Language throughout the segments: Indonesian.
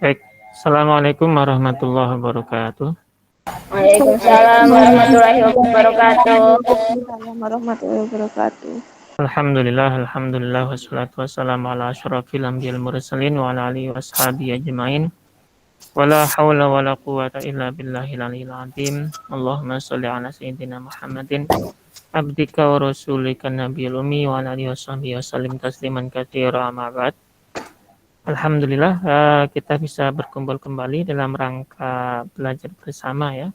Baik, Assalamualaikum warahmatullahi wabarakatuh. Waalaikumsalam warahmatullahi wabarakatuh. Waalaikumsalam warahmatullahi wabarakatuh. Alhamdulillah, wassalatu wassalamu ala asyrafil anbiya'il mursalin wa ala alihi washabihi ajmain. Wala haula wala quwata illa billahil aliyil azim. Allahumma shalli ala sayyidina Muhammadin abdika wa rasulika nabiyil ummi wa ala alihi washabihi wasallim tasliman katsira amma ba'd. Alhamdulillah, kita bisa berkumpul kembali dalam rangka belajar bersama ya.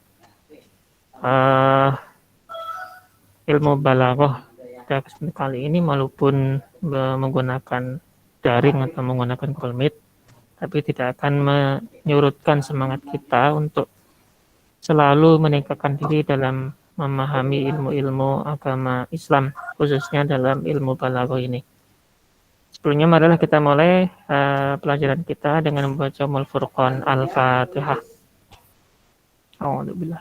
Ilmu balaghah pada kesempatan kali ini walaupun menggunakan daring atau menggunakan Google Meet, tapi tidak akan menyurutkan semangat kita untuk selalu meningkatkan diri dalam memahami ilmu-ilmu agama Islam, khususnya dalam ilmu balaghah ini. Sebelumnya marilah kita mulai pelajaran kita dengan membaca Ummul Furqan Al-Fatihah. Alhamdulillah.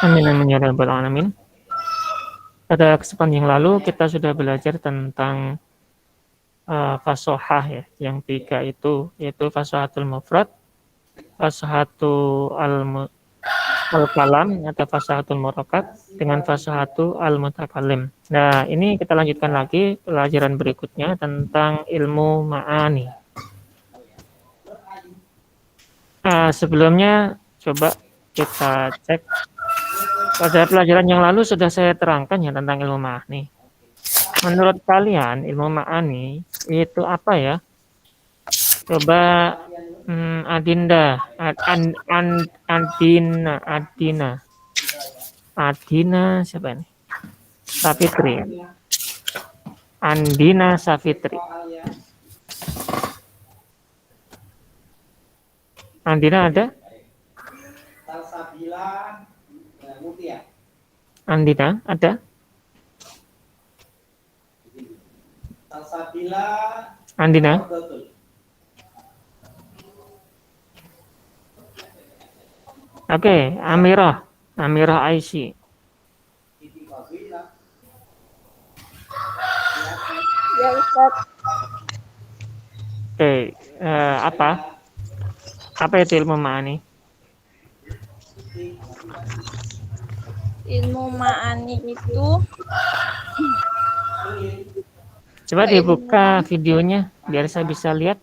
Amin amin ya rabbal alamin. Pada kesempatan yang lalu kita sudah belajar tentang fasohah ya, yang tiga itu yaitu fasohatul mufrad, fasohatul al-kalam atau fasohatul murakkab dengan fasohatul al-mutakallim. Nah, ini kita lanjutkan lagi pelajaran berikutnya tentang ilmu ma'ani. Sebelumnya coba kita cek pada pelajaran yang lalu sudah saya terangkan ya tentang ilmu ma'ani. Menurut kalian ilmu ma'ani itu apa ya? Coba Adinda, Adina siapa ini? Safitri. Andina Safitri. Andina ada? Andina ada? Andina? Oke, Amirah Aisyah. Ya Ustaz. Oke, apa itu ilmu ma'ani? Ilmu ma'ani itu Coba dibuka videonya biar saya bisa lihat.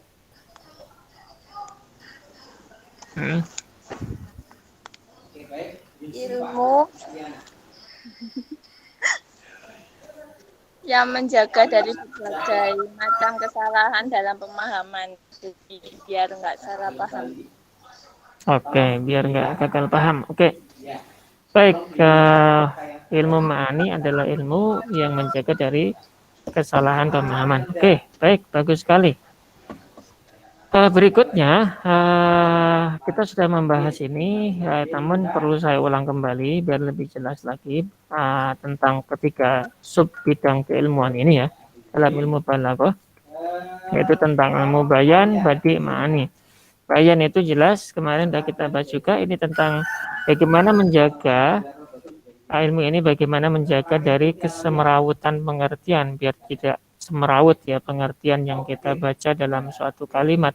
ilmu yang menjaga dari berbagai macam kesalahan dalam pemahaman, jadi biar nggak salah paham. Oke, biar nggak gagal paham. Oke. Baik, ilmu ma'ani adalah ilmu yang menjaga dari kesalahan pemahaman. Oke, baik, bagus sekali. Berikutnya, kita sudah membahas ini, namun perlu saya ulang kembali biar lebih jelas lagi tentang ketiga sub bidang keilmuan ini ya, dalam ilmu balaghah, yaitu tentang ilmu bayan, badi, ma'ani. Bayan itu jelas, kemarin sudah kita bahas juga, ini tentang bagaimana menjaga ilmu ini, bagaimana menjaga dari kesemerawutan pengertian, biar tidak semerawut ya pengertian yang kita baca dalam suatu kalimat.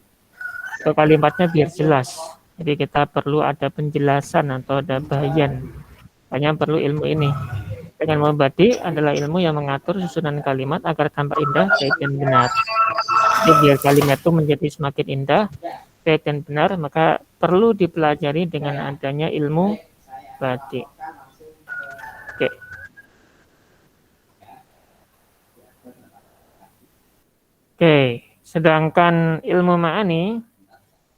Atau kalimatnya biar jelas. Jadi kita perlu ada penjelasan atau ada bayan. Hanya perlu ilmu ini. Dengan ilmu badi adalah ilmu yang mengatur susunan kalimat agar tampak indah, baik dan benar. Jadi biar kalimat itu menjadi semakin indah, baik dan benar, maka perlu dipelajari dengan adanya ilmu badi. Oke. Oke, sedangkan ilmu ma'ani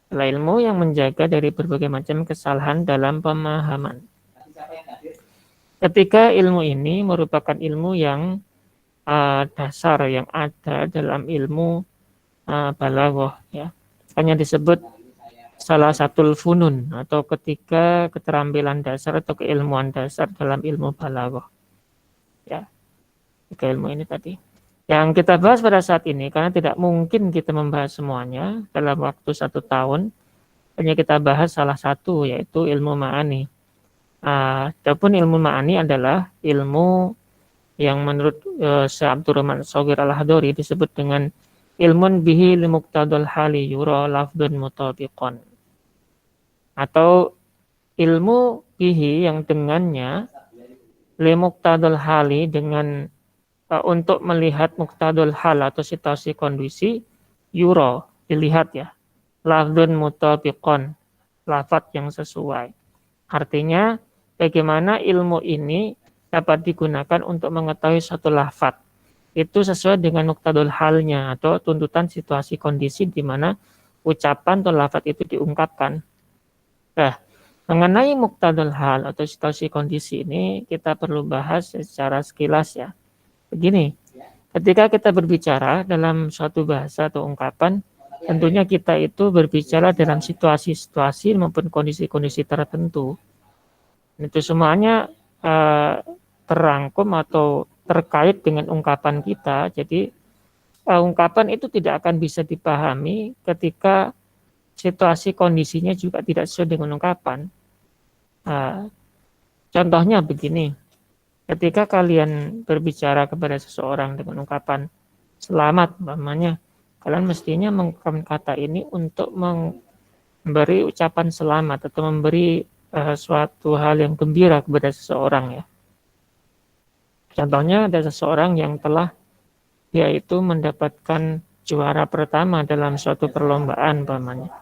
adalah ilmu yang menjaga dari berbagai macam kesalahan dalam pemahaman. Ketika ilmu ini merupakan ilmu yang dasar yang ada dalam ilmu balaghah ya. Hanya disebut salah satu funun atau ketiga keterampilan dasar atau keilmuan dasar dalam ilmu balaghah. Ya. Tiga ilmu ini tadi. Yang kita bahas pada saat ini, karena tidak mungkin kita membahas semuanya dalam waktu 1 tahun, hanya kita bahas salah satu, yaitu ilmu ma'ani. Adapun ilmu ma'ani adalah ilmu yang menurut Syekh Abdurrahman Shogir Al-Hadori disebut dengan ilmun bihi limuqtadul hali yura lafdun mutabiqon, atau ilmu bihi yang dengannya limuqtadul hali dengan untuk melihat muqtadul hal atau situasi kondisi yura dilihat ya, lafdun mutabiqon, lafaz yang sesuai. Artinya bagaimana ilmu ini dapat digunakan untuk mengetahui satu lafaz itu sesuai dengan muqtadul halnya atau tuntutan situasi kondisi di mana ucapan atau lafaz itu diungkapkan. Nah, mengenai muqtadul hal atau situasi kondisi ini kita perlu bahas secara sekilas ya. Begini, ketika kita berbicara dalam suatu bahasa atau ungkapan, tentunya kita itu berbicara dalam situasi-situasi maupun kondisi-kondisi tertentu. Itu semuanya terangkum atau terkait dengan ungkapan kita. Jadi ungkapan itu tidak akan bisa dipahami ketika situasi kondisinya juga tidak sesuai dengan ungkapan. Contohnya begini, ketika kalian berbicara kepada seseorang dengan ungkapan selamat, umpamanya, kalian mestinya menggunakan kata ini untuk memberi ucapan selamat atau memberi suatu hal yang gembira kepada seseorang ya. Contohnya ada seseorang yang telah dia itu mendapatkan juara pertama dalam suatu perlombaan umpamanya.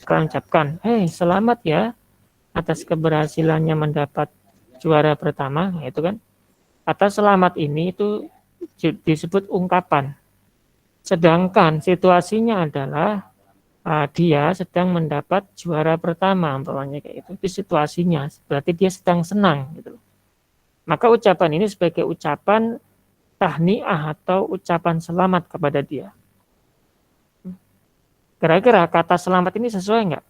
Kalian ucapkan, "Hei, selamat ya atas keberhasilannya mendapat juara pertama," itu kan. Kata selamat ini itu disebut ungkapan. Sedangkan situasinya adalah dia sedang mendapat juara pertama, umpamanya kayak itu. Itu situasinya, berarti dia sedang senang gitu. Maka ucapan ini sebagai ucapan tahniah atau ucapan selamat kepada dia. Kira-kira kata selamat ini sesuai nggak?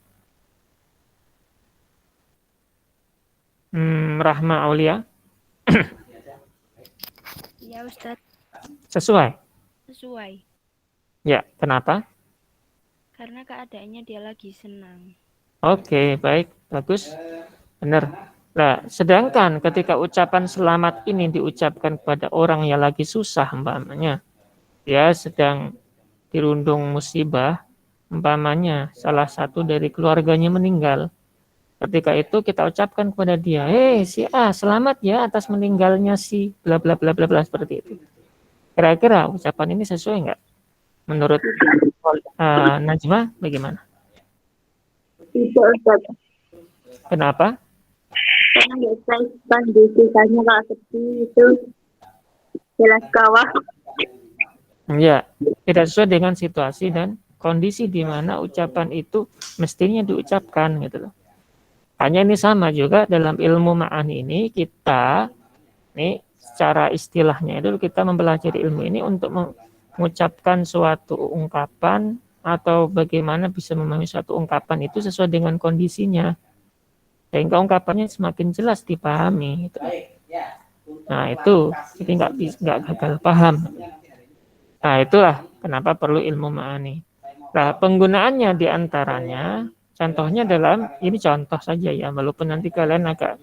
Rahma Aulia? Ya Ustadz, Sesuai? sesuai. Ya, kenapa? Karena keadaannya dia lagi senang. Oke, baik, bagus, benar. Nah, sedangkan ketika ucapan selamat ini diucapkan kepada orang yang lagi susah, umpamanya, dia sedang dirundung musibah, umpamanya salah satu dari keluarganya meninggal. Ketika itu kita ucapkan kepada dia, "Hei si A, selamat ya atas meninggalnya si bla bla bla bla bla," seperti itu. Kira-kira ucapan ini sesuai nggak? Menurut Najma bagaimana? Tidak, Ustaz. Kenapa? Karena biasa kondisinya kalau seperti itu jelas kawah. Ya, tidak sesuai dengan situasi dan kondisi di mana ucapan itu mestinya diucapkan gitu loh. Hanya ini sama juga dalam ilmu ma'ani ini kita secara istilahnya itu kita mempelajari ilmu ini untuk mengucapkan suatu ungkapan atau bagaimana bisa memahami suatu ungkapan itu sesuai dengan kondisinya sehingga ungkapannya semakin jelas dipahami. Nah itu jadi nggak gagal paham. Nah itulah kenapa perlu ilmu ma'ani. Nah penggunaannya diantaranya contohnya dalam ini contoh saja ya, walaupun nanti kalian agak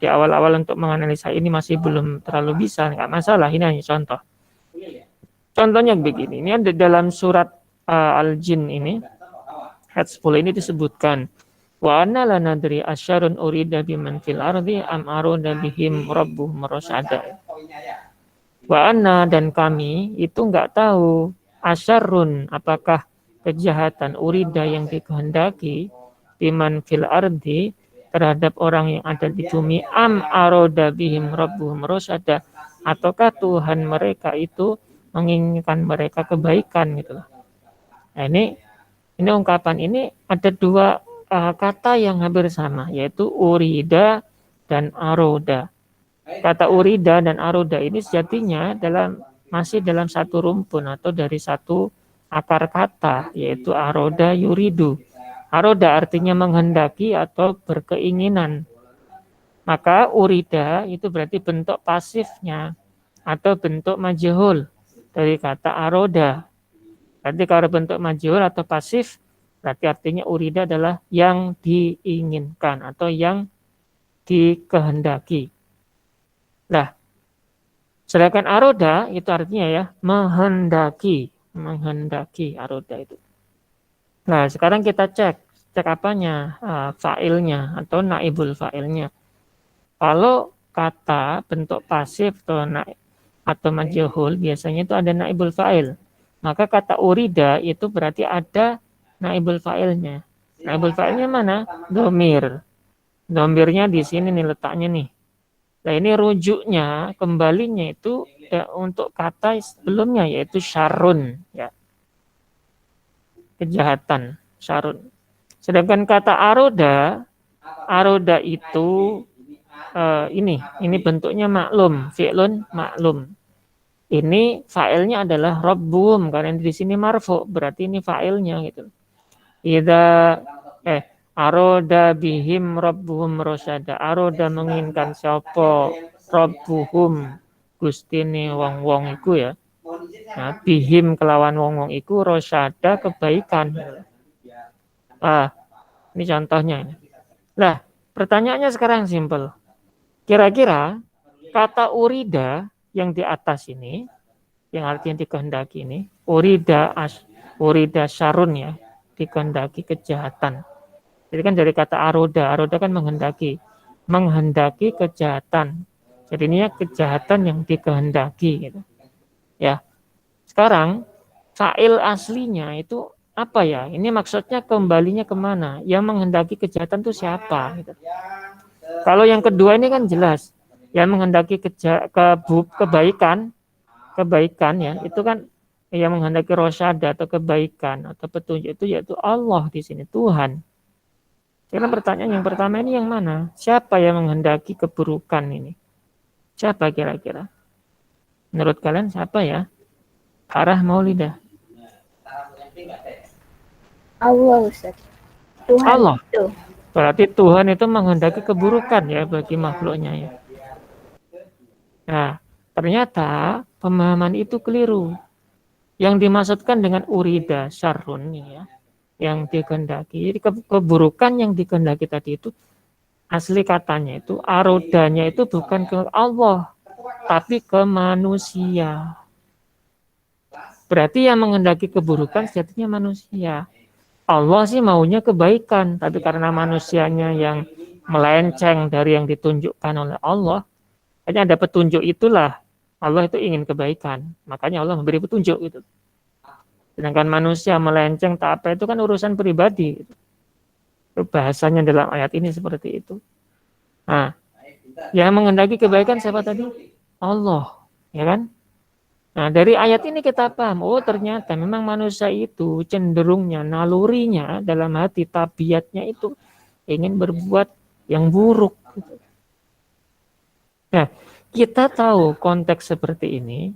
di awal-awal untuk menganalisa ini masih belum terlalu bisa, nggak masalah, ini hanya contoh. Contohnya begini, ini ada dalam surat Al-Jin ini, ayat 10 ini disebutkan, "Wa anna la nadri asyarun urida biman fil ardi am arada bihim rabbuhum rasyada." Wa anna, dan kami itu nggak tahu asyarun, apakah kejahatan urida yang dikehendaki biman fil ardi terhadap orang yang ada di bumi, am arada bihim rabbuhum rasyada, ataukah Tuhan mereka itu menginginkan mereka kebaikan gitu loh. Nah, ini ungkapan ini ada dua kata yang hampir sama, yaitu urida dan aroda. Kata urida dan aroda ini sejatinya masih dalam satu rumpun atau dari satu akar kata, yaitu aroda yuridu. Aroda artinya menghendaki atau berkeinginan. Maka urida itu berarti bentuk pasifnya atau bentuk majhul dari kata aroda. Berarti kalau bentuk majhul atau pasif, berarti artinya urida adalah yang diinginkan atau yang dikehendaki. Nah, sedangkan aroda itu artinya ya menghendaki aroda itu. Nah, sekarang kita cek apanya, fa'ilnya atau naibul fa'ilnya. Kalau kata bentuk pasif atau majhul biasanya itu ada naibul fa'il. Maka kata urida itu berarti ada naibul fa'ilnya. Naibul fa'ilnya mana? Domir. Domirnya di sini nih letaknya nih. Nah ini rujuknya, kembalinya itu ya, untuk kata sebelumnya yaitu syarun. Ya. Kejahatan, syarun. Sedangkan kata aroda itu ini bentuknya maklum, fi'lun maklum. Ini fa'ilnya adalah rabbuhum karena di sini marfu, berarti ini fa'ilnya gitu. Aroda bihim rabbuhum rosyada. Aroda menginginkan siapa rabbuhum gustine wong-wong iku ya. Nah, bihim kelawan wong-wong iku rosyada kebaikan. Ini contohnya. Nah, pertanyaannya sekarang simpel. Kira-kira kata urida yang di atas ini, yang artinya dikehendaki ini, urida syarun ya, dikehendaki kejahatan. Jadi kan dari kata aroda kan menghendaki kejahatan. Jadi ini kejahatan yang dikehendaki gitu. Ya. Sekarang fa'il aslinya itu apa ya? Ini maksudnya kembalinya kemana? Yang menghendaki kejahatan itu siapa? Gitu. Kalau yang kedua ini kan jelas, yang menghendaki kebaikan ya, itu kan yang menghendaki rosyada atau kebaikan atau petunjuk itu yaitu Allah di sini, Tuhan. Karena pertanyaan yang pertama ini yang mana? Siapa yang menghendaki keburukan ini? Siapa kira-kira? Menurut kalian siapa ya? Farah Maulidah. Allah, Ustaz. Tuhan Allah. itu. Berarti Tuhan itu menghendaki keburukan ya bagi makhluknya ya. Nah, ternyata pemahaman itu keliru. Yang dimaksudkan dengan urida syarrun ya, yang dikehendaki. Jadi keburukan yang dikehendaki tadi itu asli katanya itu arodanya itu bukan ke Allah, tapi ke manusia. Berarti yang menghendaki keburukan sejatinya manusia. Allah sih maunya kebaikan, tapi karena manusianya yang melenceng dari yang ditunjukkan oleh Allah, hanya ada petunjuk itulah Allah itu ingin kebaikan, makanya Allah memberi petunjuk gitu. Sedangkan manusia melenceng tak apa itu kan urusan pribadi. Bahasanya dalam ayat ini seperti itu. Nah, yang menghendaki kebaikan siapa tadi? Allah, ya kan? Nah, dari ayat ini kita paham, oh ternyata memang manusia itu cenderungnya, nalurinya dalam hati, tabiatnya itu ingin berbuat yang buruk. Nah, kita tahu konteks seperti ini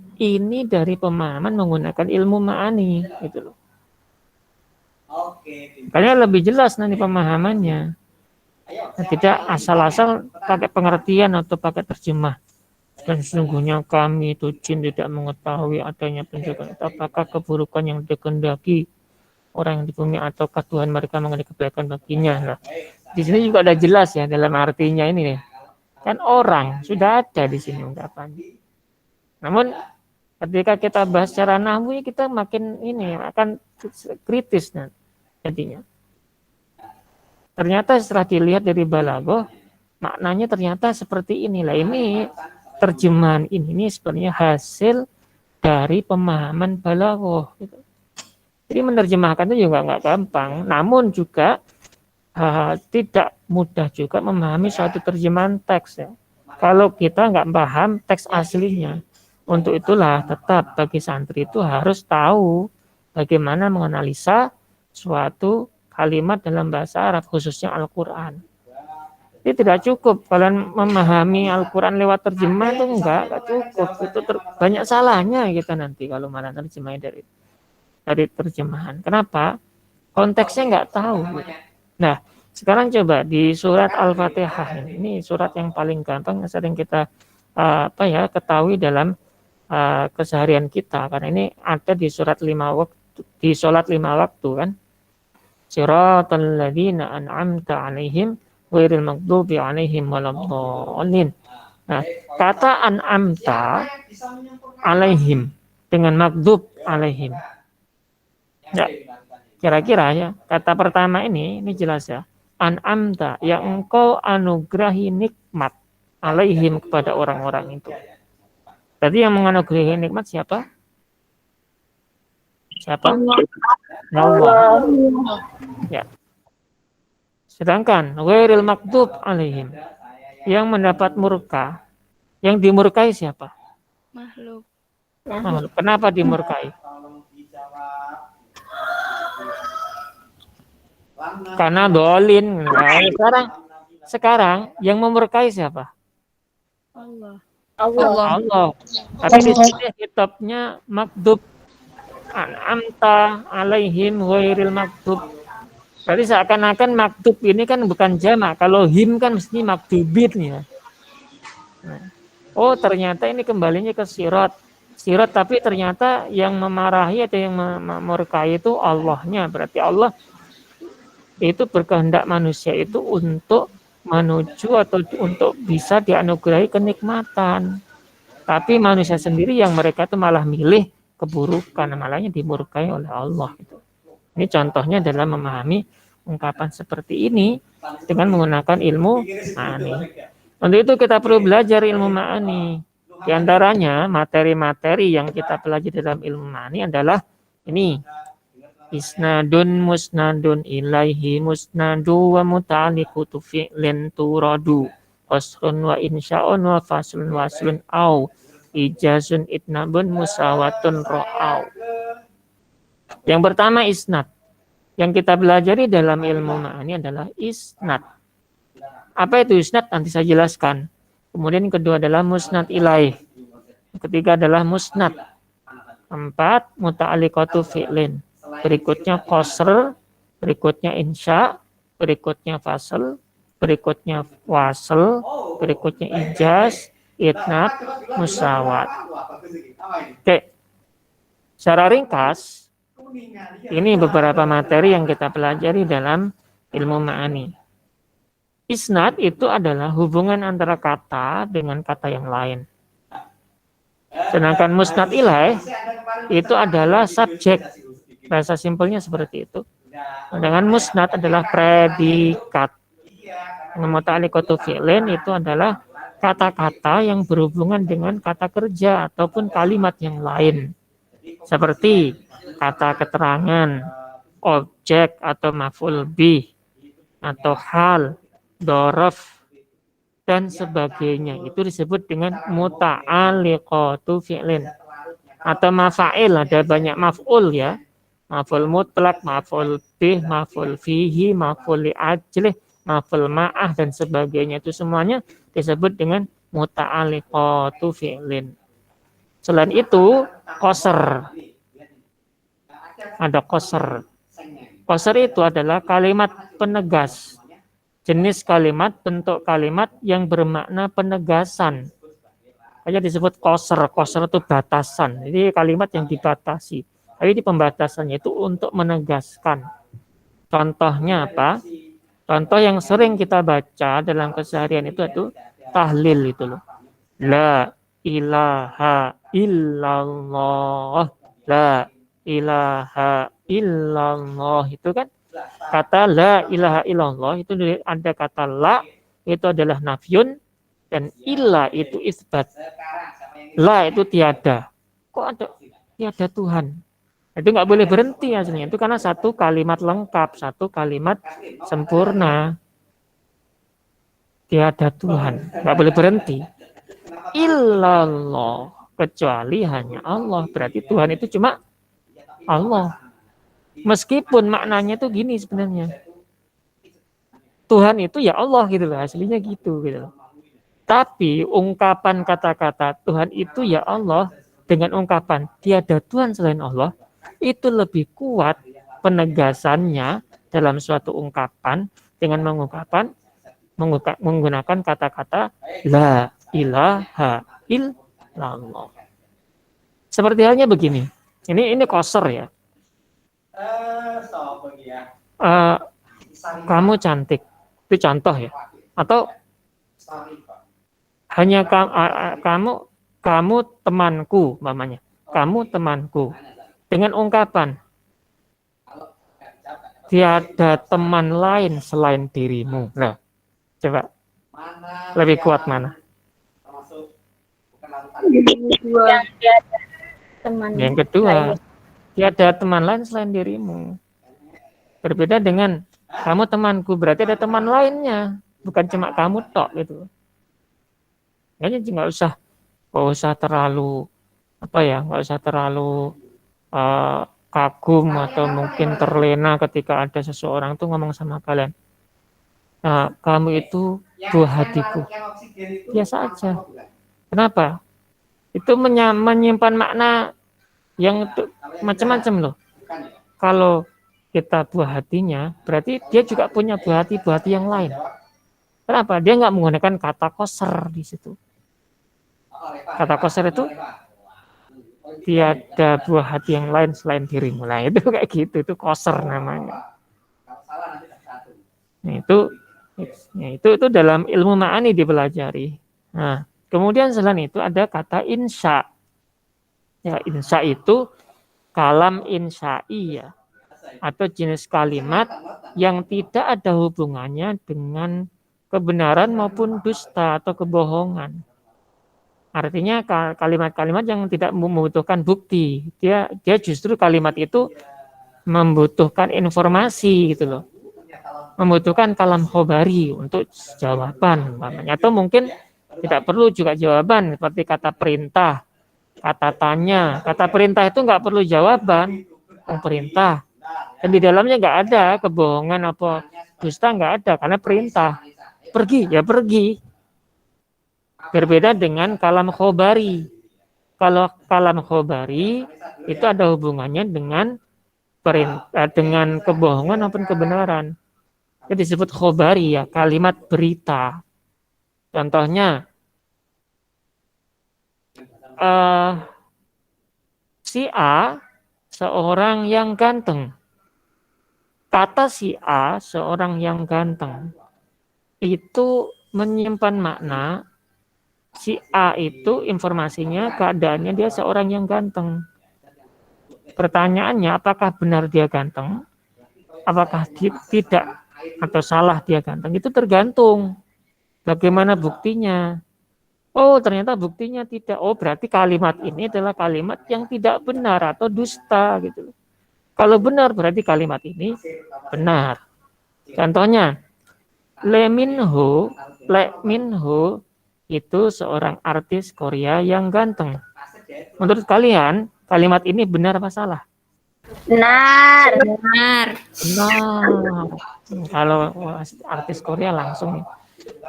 dari pemahaman menggunakan ilmu ma'ani, gitu loh. Makanya lebih jelas nanti pemahamannya. Nah, tidak asal-asal pakai pengertian atau pakai terjemah. Dan sesungguhnya kami itu jin tidak mengetahui adanya penjagaan apakah keburukan yang dikehendaki orang yang di bumi ataukah Tuhan mereka mengenai kebaikan baginya. Nah, di sini juga ada jelas ya dalam artinya ini nih. Kan orang sudah ada di sini ungkapan. Namun ketika kita bahas secara nahwu kita makin ini akan kritis jadinya. Ternyata setelah dilihat dari balaghah maknanya ternyata seperti inilah. Ini terjemahan ini sebenarnya hasil dari pemahaman balaghah. Gitu. Jadi menerjemahkan itu juga nggak gampang, namun juga tidak mudah juga memahami suatu terjemahan teks ya. Kalau kita nggak paham teks aslinya, untuk itulah tetap bagi santri itu harus tahu bagaimana menganalisa suatu kalimat dalam bahasa Arab khususnya Al-Quran. Ini tidak cukup kalian memahami Al-Quran lewat terjemah itu enggak cukup. Itu banyak salahnya kita nanti kalau malah terjemahnya dari terjemahan. Kenapa? Konteksnya enggak tahu. Nah, sekarang coba di surat Al-Fatihah ini surat yang paling gampang yang sering kita ketahui dalam keseharian kita karena ini ada di surat 5 waktu sholat 5 waktu kan. Siratal ladzina an'amta 'alaihim ghairil maghdubi 'alaihim waladdallin. Nah, kata an'amta alaihim dengan maghdub alaihim. Ya, kira-kira ya, kata pertama ini jelas ya. An'amta, yang engkau anugerahi nikmat alaihim kepada orang-orang itu. Tadi yang menganugerahi nikmat siapa? Siapa? Allah. Ya. Sedangkan ghairil maghdub alaihim, yang mendapat murka, yang dimurkai siapa? Makhluk. Makhluk. Kenapa dimurkai? Karena dolin. Nah, sekarang yang memurkai siapa? Allah. Allah. Tapi di sini kitabnya maghdub. An'amta alaihim ghairil maghdub. Berarti seakan-akan maghdub ini kan bukan jamak. Kalau him kan mesti maghdubin ya. Nah, oh ternyata ini kembalinya ke sirat. Sirat tapi ternyata yang memarahi atau yang memurkai itu Allahnya. Berarti Allah itu berkehendak manusia itu untuk menuju atau untuk bisa dianugerahi kenikmatan. Tapi manusia sendiri yang mereka itu malah milih keburukan, malahnya dimurkai oleh Allah. Ini contohnya dalam memahami ungkapan seperti ini dengan menggunakan ilmu ma'ani. Untuk itu kita perlu belajar ilmu ma'ani. Di antaranya materi-materi yang kita pelajari dalam ilmu ma'ani adalah ini. Isnadun musnadun ilaihi musnadu wa muta'alliqu fi'lin turadu wasrun wa insya'un wa faslun waslun au ijazun itnabun musawatun ro'au. Yang pertama isnad. Yang kita pelajari dalam ilmu ma'ani adalah isnad. Apa itu isnad? Nanti saya jelaskan. Kemudian yang kedua adalah musnad ilaih. Yang ketiga adalah musnad. 4 muta'alliqatu fi'lin. Berikutnya qasr, berikutnya insya, berikutnya fasl, berikutnya wasl, berikutnya ijaz, itnab, musawat. Oke. Secara ringkas, ini beberapa materi yang kita pelajari dalam ilmu ma'ani. Isnad itu adalah hubungan antara kata dengan kata yang lain. Sedangkan musnad ilaih itu adalah subjek. Bahasa simpelnya seperti itu. Sedangkan musnad adalah predikat. Muta'alliqatu fi'lin itu adalah kata-kata yang berhubungan dengan kata kerja ataupun kalimat yang lain. Seperti kata keterangan, objek atau maf'ul bih, atau hal, dzaraf, dan sebagainya. Itu disebut dengan muta'alliqatu fi'lin. Atau mafa'il, ada banyak maf'ul ya. Maf'ul mutlak, maf'ul bih, maf'ul fihi, maf'ul li'ajlih, maf'ul ma'ah, dan sebagainya. Itu semuanya disebut dengan muta'alliqatu fi'lin. Selain itu, qasr. Ada qasr. Qasr itu adalah kalimat penegas. Jenis kalimat, bentuk kalimat yang bermakna penegasan. Hanya disebut qasr. Qasr itu batasan. Jadi kalimat yang dibatasi. Tapi di pembatasannya itu untuk menegaskan. Contohnya apa? Contoh yang sering kita baca dalam keseharian itu tahlil itu loh. La ilaha illallah. La ilaha illallah. Itu kan kata la ilaha illallah itu ada kata la itu adalah nafyun dan illa itu isbat. La itu tiada. Kok ada tiada Tuhan? Itu nggak boleh berhenti aslinya. Itu karena satu kalimat lengkap, satu kalimat sempurna. Tiada Tuhan, nggak boleh berhenti. Illallah, kecuali hanya Allah. Berarti Tuhan itu cuma Allah. Meskipun maknanya itu gini sebenarnya. Tuhan itu ya Allah gitu loh, aslinya gitu loh. Tapi ungkapan kata-kata Tuhan itu ya Allah dengan ungkapan tiada Tuhan selain Allah, itu lebih kuat penegasannya dalam suatu ungkapan dengan menggunakan kata-kata la ilaha illallah. Seperti halnya begini. Ini qasr ya. Kamu cantik. Itu contoh ya. Atau hanya kamu temanku, umpamanya. Kamu temanku. Dengan ungkapan tiada teman lain selain dirimu. Nah, coba lebih kuat mana? Dua Yang dia teman Yang kedua, lain. tiada teman lain selain dirimu. Berbeda dengan kamu temanku, berarti ada teman lainnya, bukan cuma kamu tok gitu. Nggak usah terlalu nggak usah terlalu kagum atau mungkin terlena ketika ada seseorang tuh ngomong sama kalian. Nah, kamu itu buah hatiku. Biasa aja. Kenapa? Itu menyimpan makna yang macam-macam loh. Kalau kita buah hatinya, berarti dia juga punya buah hati yang lain. Kenapa? Dia nggak menggunakan kata koser di situ. Kata koser itu tiada buah hati yang lain selain dirimu. Nah, itu kayak gitu, itu koser namanya. Nah, itu dalam ilmu ma'ani dipelajari. Nah, kemudian selain itu ada kata insya. Ya, insya itu kalam insya'i ya, atau jenis kalimat yang tidak ada hubungannya dengan kebenaran maupun dusta atau kebohongan. Artinya kalimat-kalimat yang tidak membutuhkan bukti. Dia justru kalimat itu membutuhkan informasi gitu loh. Membutuhkan kalam khobari untuk jawaban umpamanya. Atau mungkin tidak perlu juga jawaban seperti kata perintah, kata tanya. Kata perintah itu nggak perlu jawaban. Perintah. Dan di dalamnya nggak ada kebohongan apa dusta, nggak ada karena perintah. Pergi ya pergi. Berbeda dengan kalam khobari. Kalau kalam khobari itu ada hubungannya dengan perintah, dengan kebohongan maupun kebenaran. Itu disebut khobari ya, kalimat berita. Contohnya si A seorang yang ganteng. Kata si A seorang yang ganteng itu menyimpan makna si A itu informasinya keadaannya dia seorang yang ganteng. Pertanyaannya apakah benar dia ganteng? Apakah tidak atau salah dia ganteng? Itu tergantung bagaimana buktinya. Oh, ternyata buktinya tidak. Oh, berarti kalimat ini adalah kalimat yang tidak benar atau dusta gitu. Kalau benar berarti kalimat ini benar. Contohnya, Lee Min Ho itu seorang artis Korea yang ganteng. Menurut kalian, kalimat ini benar apa salah? Benar. Benar. Benar. Kalau artis Korea langsung.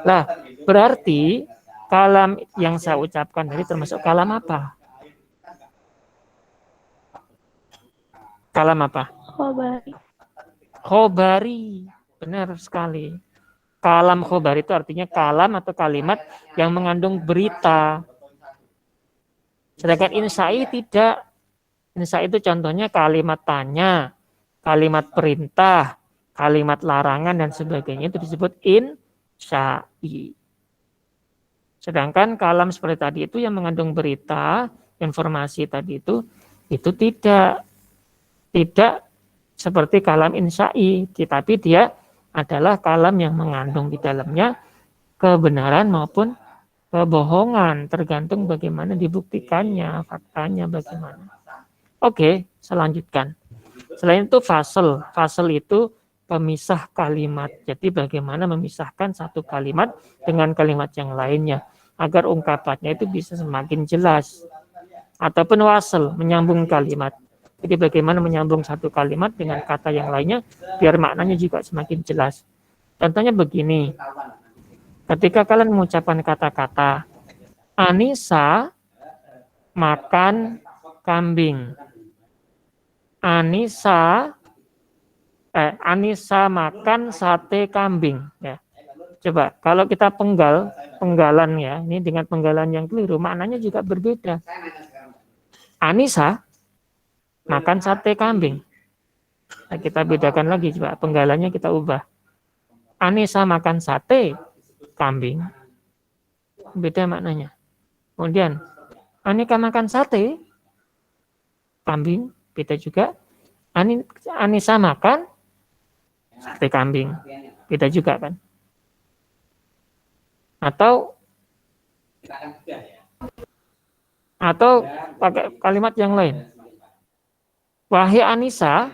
Lah, berarti kalam yang saya ucapkan tadi termasuk kalam apa? Kalam apa? Khobari. Khobari. Benar sekali. Kalam khobari itu artinya kalam atau kalimat yang mengandung berita. Sedangkan insya'i tidak. Insya'i itu contohnya kalimat tanya, kalimat perintah, kalimat larangan dan sebagainya itu disebut insya'i. Sedangkan kalam seperti tadi itu yang mengandung berita, informasi tadi itu tidak seperti kalam insya'i, tetapi dia adalah kalam yang mengandung di dalamnya kebenaran maupun kebohongan, tergantung bagaimana dibuktikannya, faktanya bagaimana. Oke, selanjutkan. Selain itu fasal. Fasal itu pemisah kalimat. Jadi bagaimana memisahkan satu kalimat dengan kalimat yang lainnya agar ungkapannya itu bisa semakin jelas. Ataupun wasal, menyambung kalimat. Jadi bagaimana menyambung satu kalimat dengan kata yang lainnya biar maknanya juga semakin jelas. Contohnya begini. Ketika kalian mengucapkan kata-kata Anissa makan kambing. Anissa makan sate kambing ya. Coba kalau kita penggalan ya, ini dengan penggalan yang keliru maknanya juga berbeda. Anissa makan sate kambing. Nah, kita bedakan lagi coba penggalannya kita ubah. Anissa makan sate kambing, beda maknanya. Kemudian Anika makan sate kambing, beda juga. Anissa makan sate kambing, beda juga kan. Atau pakai kalimat yang lain. Wahai Anissa,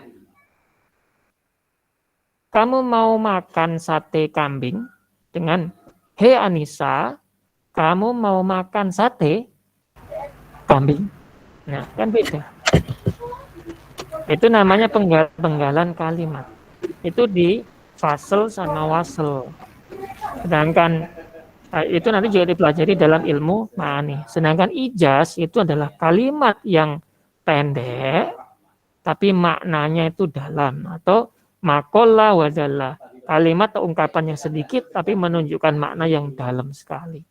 kamu mau makan sate kambing dengan hei Anissa, kamu mau makan sate kambing. Nah, kan beda. Itu namanya penggalan kalimat. Itu di fasel sama wasel. Sedangkan itu nanti juga dipelajari dalam ilmu ma'ani. Sedangkan ijaz itu adalah kalimat yang pendek, tapi maknanya itu dalam. Atau makola wadalla, kalimat atau ungkapan yang sedikit, tapi menunjukkan makna yang dalam sekali.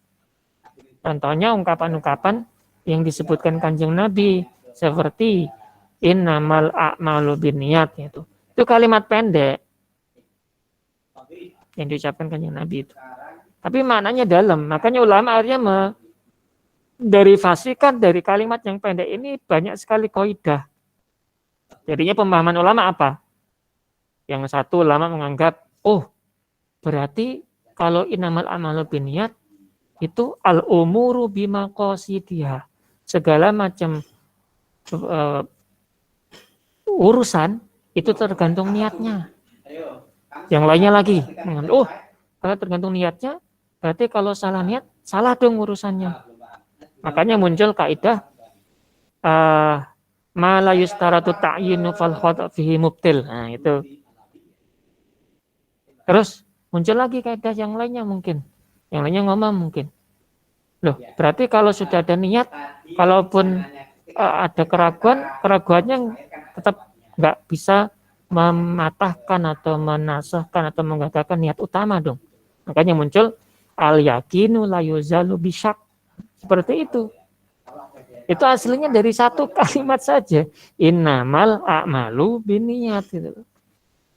Contohnya ungkapan-ungkapan yang disebutkan Kanjeng Nabi, seperti innamal a'malu binniyat, itu kalimat pendek yang diucapkan Kanjeng Nabi itu. Tapi maknanya dalam. Makanya ulama akhirnya menderivasikan dari kalimat yang pendek ini banyak sekali kaidah. Jadinya pemahaman ulama apa? Yang satu ulama menganggap, oh berarti kalau innamal a'malu binniyat itu al-umuru bimaqasidiha. Segala macam urusan itu tergantung niatnya. Yang lainnya lagi, oh kalau tergantung niatnya, berarti kalau salah niat, salah dong urusannya. Makanya muncul kaidah ma la yustaratu ta'yinu fal khata' fihi mubtil. Nah, itu. Terus muncul lagi kaidah yang lainnya mungkin. Yang lainnya ngomong mungkin. Loh, berarti kalau sudah ada niat, kalaupun ada keraguannya tetap nggak bisa mematahkan atau menasahkan atau menggagalkan niat utama dong. Makanya muncul al-yakinu la yuzalu bisyak. Seperti itu. Itu aslinya dari satu kalimat saja. Innamal a'malu binniyat. Gitu.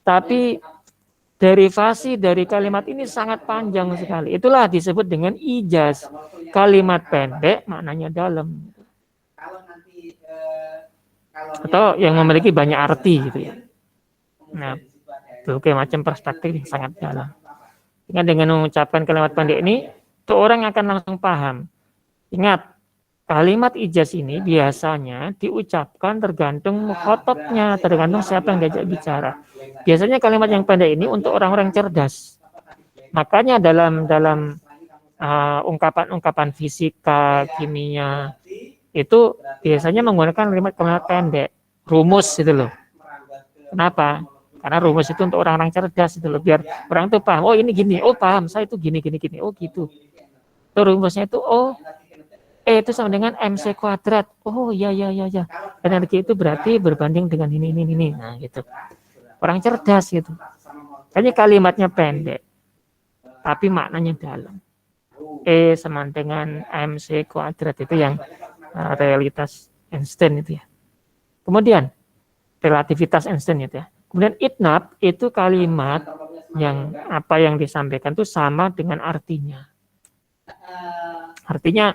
Tapi derivasi dari kalimat ini sangat panjang sekali. Itulah disebut dengan ijaz. Kalimat pendek maknanya dalam. Atau yang memiliki banyak arti gitu ya. Nah, berbagai macam perspektif yang sangat dalam. Dengan mengucapkan kalimat pendek ini, itu orang akan langsung paham. Ingat, kalimat ijaz ini biasanya diucapkan tergantung mukhatabnya, tergantung siapa yang diajak bicara. Biasanya kalimat yang pendek ini untuk orang-orang cerdas. Makanya dalam ungkapan-ungkapan fisika, kimia, itu biasanya menggunakan kalimat pendek, rumus itu loh. Kenapa? Karena rumus itu untuk orang-orang cerdas itu loh, biar orang itu paham. Oh ini gini, oh paham, saya itu gini, oh gitu. Itu rumusnya itu, oh itu sama dengan MC kuadrat. Oh ya. Energi itu berarti berbanding dengan ini. Nah gitu. Orang cerdas gitu. Kayaknya kalimatnya pendek, tapi maknanya dalam. Sama dengan MC kuadrat itu yang realitas Einstein itu ya. Kemudian relativitas Einstein itu ya. Kemudian itnab itu kalimat yang apa yang disampaikan itu sama dengan artinya. Artinya,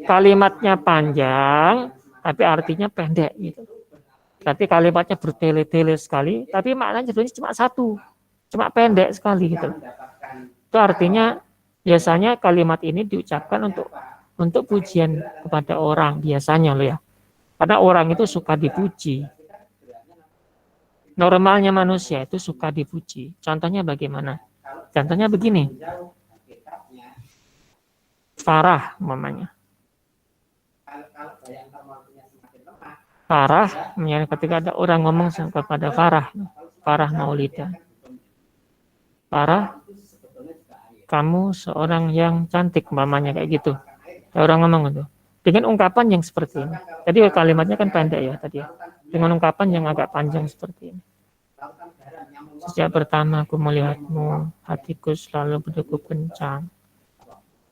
kalimatnya panjang, tapi artinya pendek gitu. Berarti kalimatnya bertele-tele sekali, tapi maknanya sebenarnya cuma satu, cuma pendek sekali gitu. Itu artinya biasanya kalimat ini diucapkan untuk pujian kepada orang biasanya loh ya. Karena orang itu suka dipuji. Normalnya manusia itu suka dipuji. Contohnya bagaimana? Contohnya begini. Farah umpamanya. Farah, ketika ada orang ngomong kepada Farah Maulida. Farah, kamu seorang yang cantik umpamanya kayak gitu. Orang ngomong itu. Dengan ungkapan yang seperti ini. Tadi kalimatnya kan pendek ya tadi ya. Dengan ungkapan yang agak panjang seperti ini. Sejak pertama aku melihatmu, hatiku selalu berdegup kencang.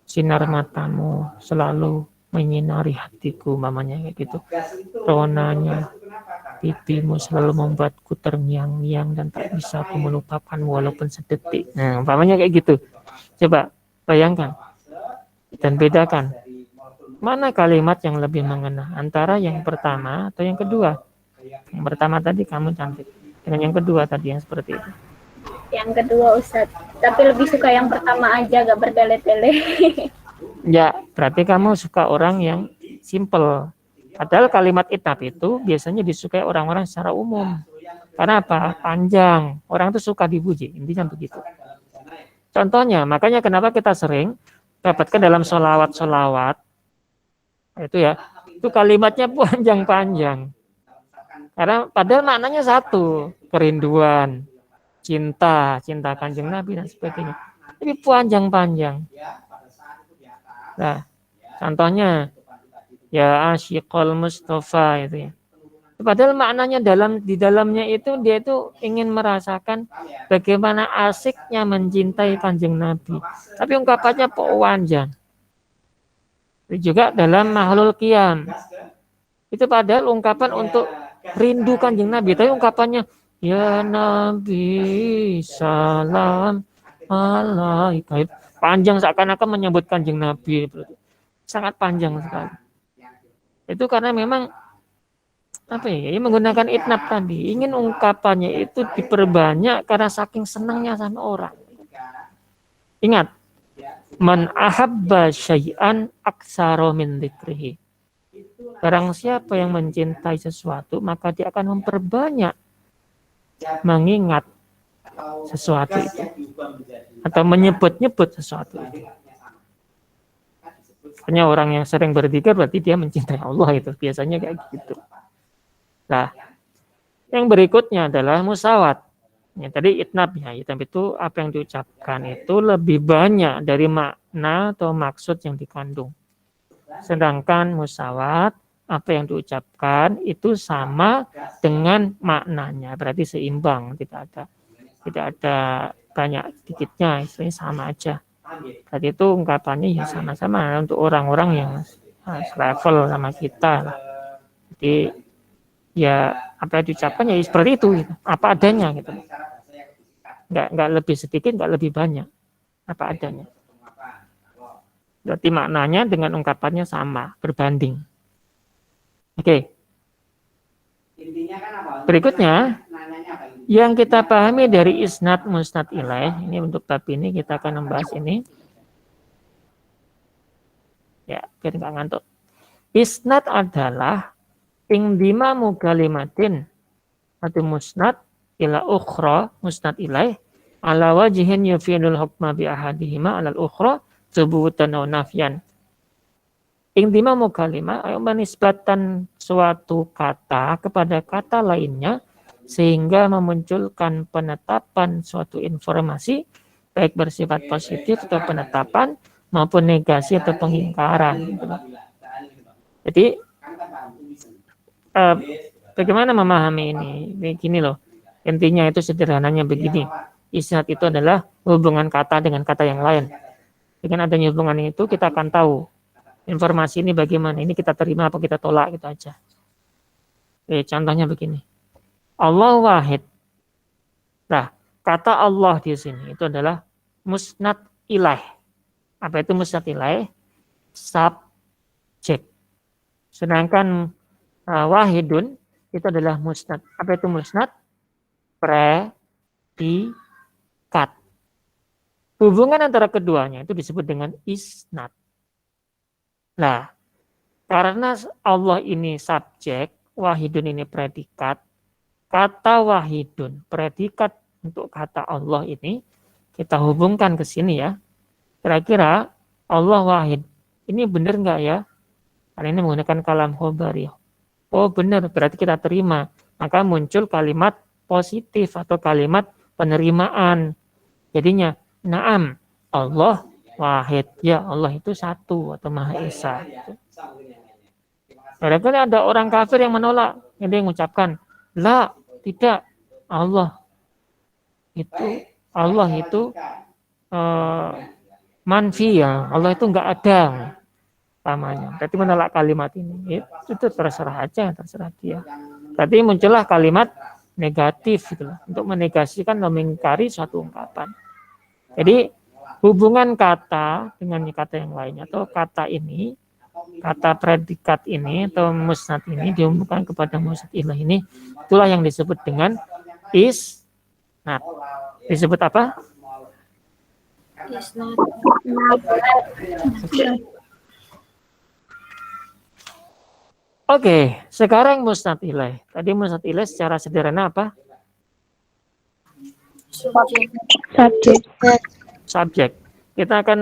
Sinar matamu selalu menyinari hatiku, mamanya kayak gitu. Ronanya pipimu selalu membuatku terngiang-ngiang dan tak bisa aku melupakanmu walaupun sedetik. Nah, umpamanya kayak gitu. Coba bayangkan dan bedakan. Mana kalimat yang lebih mengena antara yang pertama atau yang kedua? Yang pertama tadi kamu cantik. Dengan yang kedua tadi yang seperti itu. Yang kedua Ustadz. Tapi lebih suka yang pertama aja, gak bertele-tele. Ya, berarti kamu suka orang yang simple. Padahal kalimat itnab itu biasanya disukai orang-orang secara umum. Karena apa? Panjang. Orang itu suka dipuji. Intinya begitu. Contohnya, makanya kenapa kita sering dapatkan dalam sholawat-sholawat itu ya, itu kalimatnya panjang-panjang. Karena padahal maknanya satu, kerinduan, cinta Kanjeng Nabi dan sebagainya. Tapi panjang-panjang. Nah, contohnya ya Asyiqal Mustafa itu ya. Padahal maknanya di dalamnya itu dia itu ingin merasakan bagaimana asiknya mencintai Kanjeng Nabi. Tapi ungkapannya panjang. Itu juga dalam Mahlul Qiyam. Itu padahal ungkapan untuk rindu Kanjeng Nabi, tapi ungkapannya ya Nabi salam alaika. Panjang seakan-akan menyebut Kanjeng Nabi. Sangat panjang sekali. Itu karena memang menggunakan itnab tadi, ingin ungkapannya itu diperbanyak karena saking senangnya sama orang. Ingat, man ahabba syai'an aktsara min dzikrihi. Barang siapa yang mencintai sesuatu, maka dia akan memperbanyak mengingat sesuatu itu atau menyebut-nyebut sesuatu itu. Hanya orang yang sering berzikir berarti dia mencintai Allah, itu biasanya kayak gitu. Nah, yang berikutnya adalah musawat. Ya, tadi itnab itu apa yang diucapkan itu lebih banyak dari makna atau maksud yang dikandung. Sedangkan musawat, apa yang diucapkan itu sama dengan maknanya, berarti seimbang, tidak ada banyak sedikitnya, istilahnya sama aja. Berarti itu ungkapannya ya sama-sama untuk orang-orang yang selevel sama kita. Jadi ya apa yang diucapkan ya seperti itu, gitu. Apa adanya gitu. Nggak lebih sedikit, nggak lebih banyak, apa adanya. Berarti maknanya dengan ungkapannya sama, berbanding. Oke. Berikutnya, yang kita pahami dari isnad musnad ilaih, ini untuk bab ini kita akan membahas ini. Ya, biar nggak ngantuk. Isnad adalah ingdimamu kalimatin atau musnad ila ukhra, musnad ilaih ala wajhin yufidul hukma bi ahadihima alal ukhra thubutan aw nafyan. Ingdimamu kalimah menisbatan suatu kata kepada kata lainnya sehingga memunculkan penetapan suatu informasi baik bersifat positif atau penetapan maupun negasi atau pengingkaran. Jadi bagaimana memahami ini? Begini loh, intinya itu sederhananya begini. Isnad itu adalah hubungan kata dengan kata yang lain. Dengan adanya hubungan itu kita akan tahu informasi ini bagaimana. Ini kita terima apa kita tolak, gitu aja. Contohnya begini. Allah wahid. Nah, kata Allah di sini itu adalah musnad ilaih. Apa itu musnad ilaih? Subjek. Sedangkan wahidun itu adalah musnad. Apa itu musnad? Predikat. Hubungan antara keduanya itu disebut dengan isnad. Nah, karena Allah ini subjek, wahidun ini predikat, kata wahidun, predikat untuk kata Allah ini, kita hubungkan ke sini ya. Kira-kira Allah wahid, ini benar nggak ya? Karena ini menggunakan kalam khobari. Oh benar, berarti kita terima. Maka muncul kalimat positif atau kalimat penerimaan. Jadinya, na'am, Allah wahid. Ya, Allah itu satu atau Maha Esa. Barangkali ada orang kafir yang menolak. Dia mengucapkan, la, tidak. Allah itu manfi ya. Allah itu enggak ada. Namanya. Berarti menolak kalimat ini. Itu terserah aja, terserah dia. Berarti muncullah kalimat negatif gitu loh, untuk menegasikan memingkari suatu ungkapan. Jadi hubungan kata dengan kata yang lainnya atau kata ini, kata predikat ini atau musnad ini dihubungkan kepada musnad ilah ini, itulah yang disebut dengan isnad. Disebut apa? Isnad. Oke, sekarang musnad ilaih. Tadi musnad ilaih secara sederhana apa? Subjek. Kita akan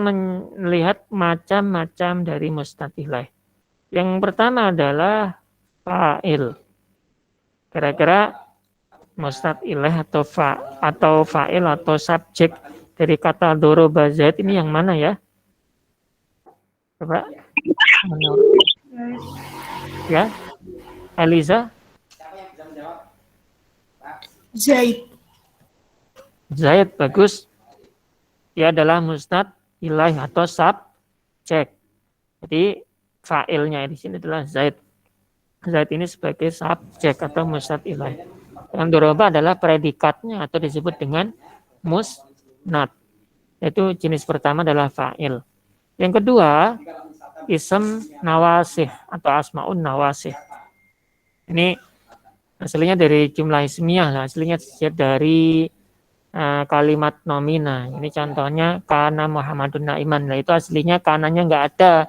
melihat macam-macam dari musnad ilaih. Yang pertama adalah fa'il. Kira-kira musnad ilaih atau fa'il atau subjek dari kata doroba zaid ini yang mana ya? Coba menurut ya, Eliza? Zaid, bagus. Dia adalah musnad ilaih atau subjek. Jadi fa'ilnya di sini adalah Zaid. Zaid ini sebagai subjek atau musnad ilaih. Yang doroba adalah predikatnya atau disebut dengan musnad. Yaitu jenis pertama adalah fa'il. Yang kedua, ism nawasih atau asmaun nawasih. Ini aslinya dari jumlah ismiyah, aslinya dari kalimat nomina. Ini contohnya kana Muhammadun Naiman. Nah, itu aslinya kananya nggak ada.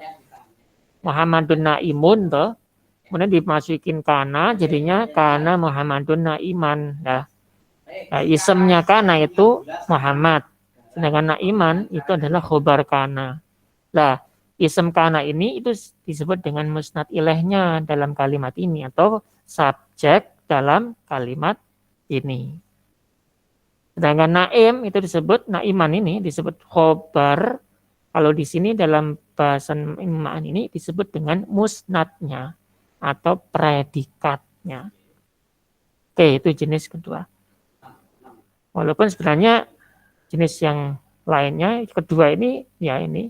Muhammadun Naimun toh. Kemudian dimasukin kana, jadinya kana Muhammadun Naiman. Nah, isemnya kana itu Muhammad. Sedangkan Naiman itu adalah khobar kana. Nah, isem kana ini itu disebut dengan musnad ilaihnya dalam kalimat ini atau subjek dalam kalimat ini. Sedangkan naim itu disebut naiman ini disebut khobar. Kalau di sini dalam bahasa imaan ini disebut dengan musnadnya atau predikatnya. Oke, itu jenis kedua. Walaupun sebenarnya jenis yang lainnya kedua ini ya ini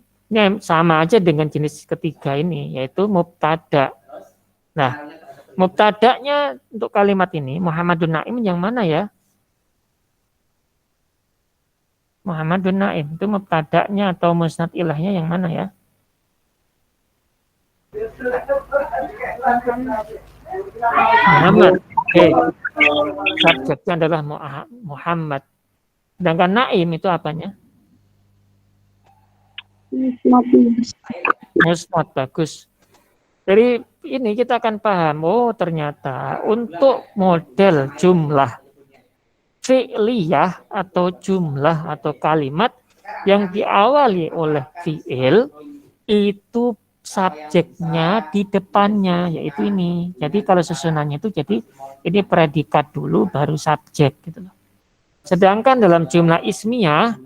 sama aja dengan jenis ketiga ini yaitu mubtada. Nah, mubtadanya untuk kalimat ini Muhammadun Naim yang mana ya? Muhammadun Naim itu mubtada'nya atau musnad ilahnya yang mana ya? Muhammad. Oke. Subjeknya adalah Muhammad. Sedangkan Naim itu apanya? Musnad, bagus. Jadi ini kita akan paham, oh ternyata untuk model jumlah fi'liyah atau jumlah atau kalimat yang diawali oleh fi'il itu subjeknya di depannya yaitu ini. Jadi kalau susunannya itu jadi ini predikat dulu baru subjek gitu loh. Sedangkan dalam jumlah ismiyah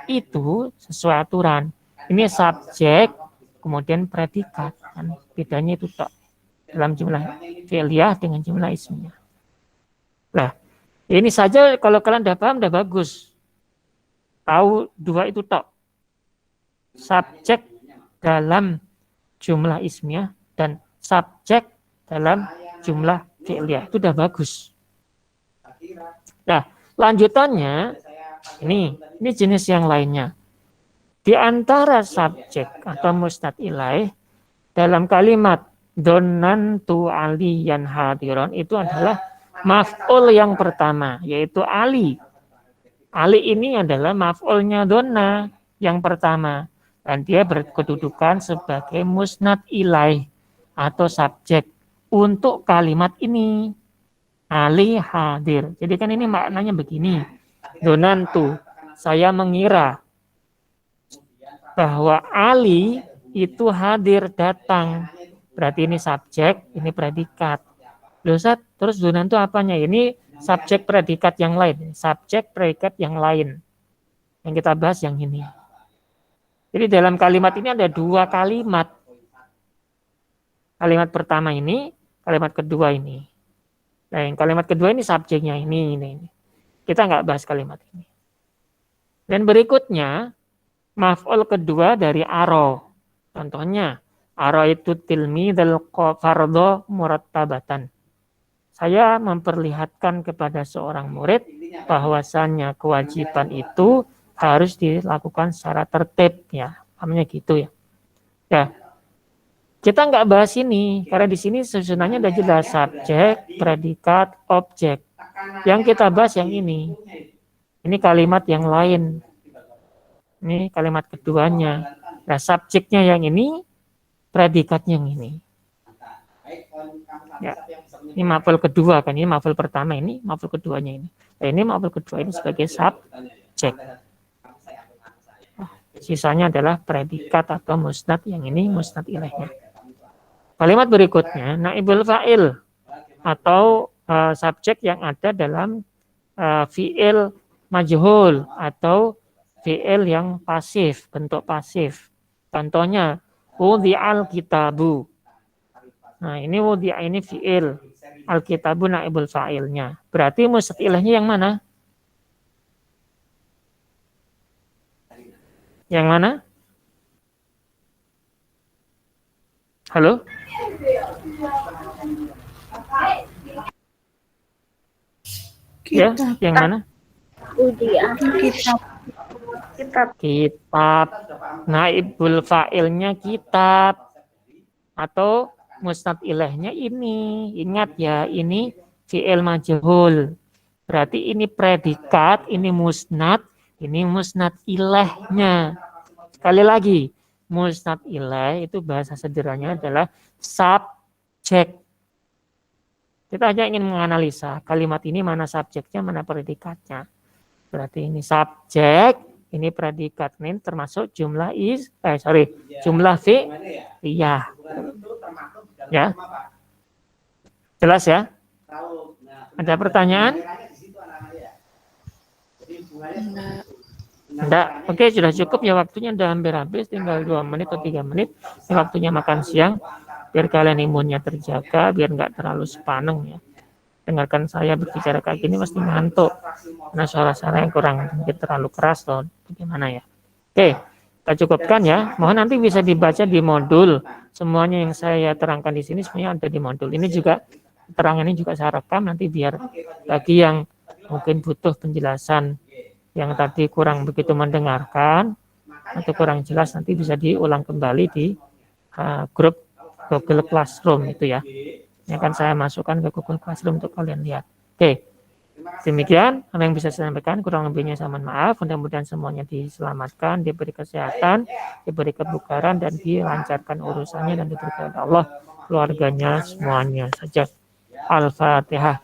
itu sesuai aturan. Ini subjek kemudian predikat. Kan bedanya itu tok dalam jumlah fi'liyah dengan jumlah ismiyah. Nah, ini saja kalau kalian udah paham, udah bagus. Tahu dua itu tok. Subjek dalam jumlah ismiyah dan subjek dalam jumlah fi'liyah. Itu udah bagus. Nah, lanjutannya, ini jenis yang lainnya. Di antara subjek atau musnad ilaih, dalam kalimat donantu aliyan hadiron itu adalah maf'ul yang pertama, yaitu Ali. Ali ini adalah maf'ulnya donna yang pertama. Dan dia berkedudukan sebagai musnad ilaih atau subjek untuk kalimat ini. Ali hadir. Jadi kan ini maknanya begini. Donantu, saya mengira bahwa Ali itu hadir datang. Berarti ini subjek, ini predikat. Loh, terus donan itu apanya? Ini subjek predikat yang lain. Subjek predikat yang lain. Yang kita bahas yang ini. Jadi dalam kalimat ini ada dua kalimat. Kalimat pertama ini, kalimat kedua ini. Nah, yang kalimat kedua ini subjeknya ini. Kita nggak bahas kalimat ini. Dan berikutnya, maf'ul kedua dari aro. Contohnya, aro itu tilmidal fardhu murattabatan. saya memperlihatkan kepada seorang murid bahwasannya kewajiban itu harus dilakukan secara tertib ya, namanya gitu ya. Ya, kita nggak bahas ini karena di sini susunannya udah jelas subjek, predikat, objek. Yang kita bahas yang ini. Ini kalimat yang lain. Ini kalimat keduanya. Nah, subjeknya yang ini, predikatnya yang ini. Ya, ini maf'ul kedua kan, ini maf'ul pertama, ini maf'ul keduanya ini. Nah, ini maf'ul kedua ini sebagai subjek. Sisanya adalah predikat atau musnad, yang ini musnad ilaihnya. Kalimat berikutnya, naibul fa'il atau subjek yang ada dalam fi'il majhul atau fi'il yang pasif, bentuk pasif. Contohnya, wudi'al kitabu. Nah, ini wudi'a ini fi'il. Al-kitabu naibul fa'ilnya. Berarti musnad ilaihnya yang mana? Yang mana? Halo? Ya, yang mana? Udiah. Kitab. Naibul fa'ilnya kitab. Atau musnad ilaihnya ini. Ingat ya, ini fi'il majhul. Berarti ini predikat, ini musnad ilaihnya. Sekali lagi, musnad ilaih itu bahasa sederhananya adalah subjek. Kita hanya ingin menganalisa kalimat ini mana subjeknya, mana predikatnya. Berarti ini subjek, ini predikat, ini termasuk jumlah jumlah fi'liyah. Ya. Jelas ya? Ada pertanyaan? Enggak. Oke, sudah cukup ya, waktunya udah hampir habis, tinggal 2 menit atau 3 menit. Ini waktunya makan siang. Biar kalian imunnya terjaga, biar nggak terlalu sepaneng ya. Dengarkan saya berbicara kayak gini pasti ngantuk. Karena suara-suara yang kurang mungkin terlalu keras loh. Bagaimana ya? Oke, kita cukupkan ya. Mohon nanti bisa dibaca di modul. Semuanya yang saya terangkan di sini sebenarnya ada di modul. Ini juga, keterangan ini juga saya rekam nanti biar bagi yang mungkin butuh penjelasan yang tadi kurang begitu mendengarkan atau kurang jelas nanti bisa diulang kembali di grup Google Classroom itu ya. Ini akan saya masukkan ke Google Classroom untuk kalian lihat. Oke, demikian apa yang bisa saya sampaikan. Kurang lebihnya saya mohon maaf. Mudah-mudahan semuanya diselamatkan, diberi kesehatan, diberi kebugaran, dan dilancarkan urusannya dan diberikan Allah keluarganya semuanya saja. Al-Fatihah.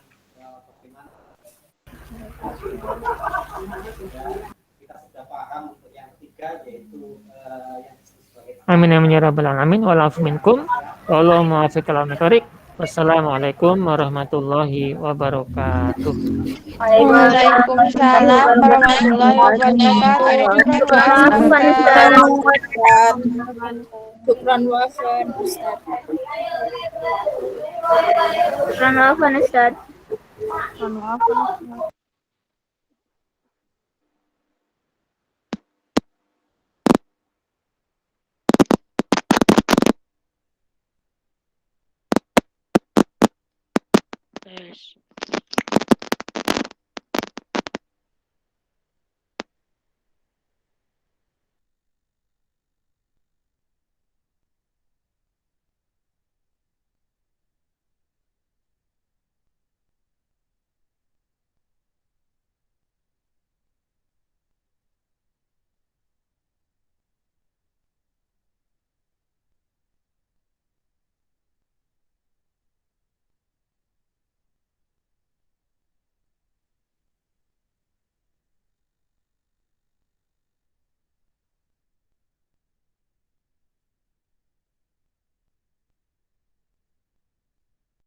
Amin amin ya rabbal alamin. Wa'alafu minkum. Wallahu muwaffiq ila aqwamit. Wassalamualaikum warahmatullahi wabarakatuh. Waalaikumsalam warahmatullahi wabarakatuh. Syukran wafan Ustaz. Syukran wafan Ustaz. Yes.